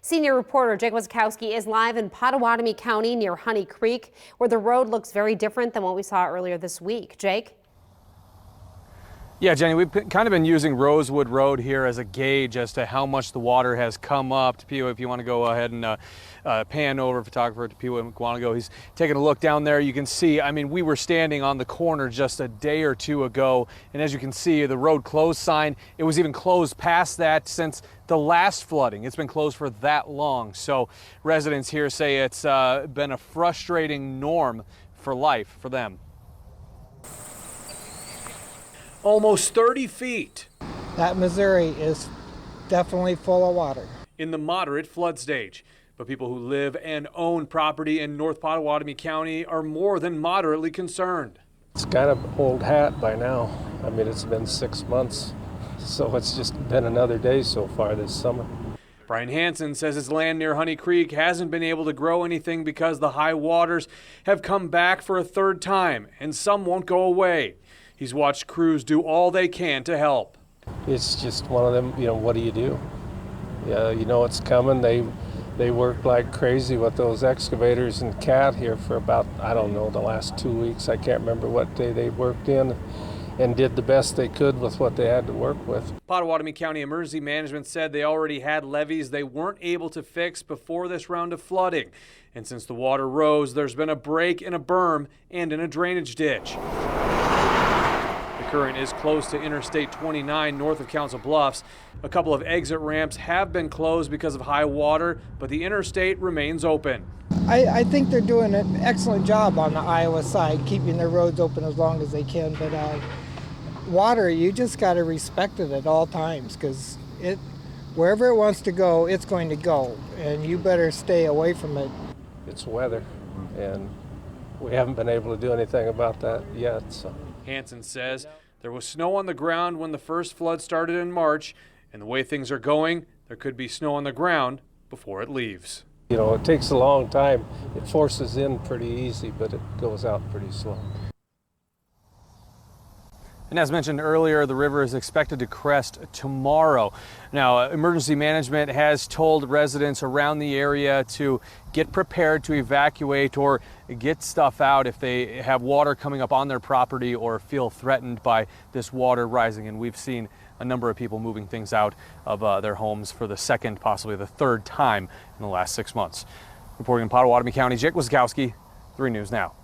Senior reporter Jake Wazikowski is live in Pottawattamie County near Honey Creek, where the road looks very different than what we saw earlier this week. Jake? Yeah, Jenny, we've kind of been using Rosewood Road here as a gauge as to how much the water has come up. To Pio, if you want to go ahead and pan over, photographer to Pio go. He's taking a look down there. You can see, I mean, we were standing on the corner just a day or two ago, and as you can see, the road closed sign, it was even closed past that since the last flooding. It's been closed for that long. So residents here say it's been a frustrating norm for life for them. Almost 30 feet. That Missouri is definitely full of water. In the moderate flood stage. But people who live and own property in North Pottawattamie County are more than moderately concerned. It's kind of old hat by now. I mean, it's been 6 months, so it's just been another day so far this summer. Brian Hansen says his land near Honey Creek hasn't been able to grow anything because the high waters have come back for a third time, and some won't go away. He's watched crews do all they can to help. It's just one of them, what do you do? Yeah, you know it's coming. They worked like crazy with those excavators and cat here for about, I don't know, the last 2 weeks. I can't remember what day they worked in, and did the best they could with what they had to work with. Pottawattamie County Emergency Management said they already had levees they weren't able to fix before this round of flooding. And since the water rose, there's been a break in a berm and in a drainage ditch. The current is close to Interstate 29 north of Council Bluffs. A couple of exit ramps have been closed because of high water, but the interstate remains open. I think they're doing an excellent job on the Iowa side, keeping their roads open as long as they can. But water, you just got to respect it at all times, because wherever it wants to go, it's going to go, and you better stay away from it. It's weather, and we haven't been able to do anything about that yet. So. Hansen says there was snow on the ground when the first flood started in March, and the way things are going, there could be snow on the ground before it leaves. It takes a long time. It forces in pretty easy, but it goes out pretty slow. And as mentioned earlier, the river is expected to crest tomorrow. Now, emergency management has told residents around the area to get prepared to evacuate or get stuff out if they have water coming up on their property or feel threatened by this water rising. And we've seen a number of people moving things out of their homes for the second, possibly the third time in the last 6 months. Reporting in Pottawattamie County, Jake Wazikowski, 3 News Now.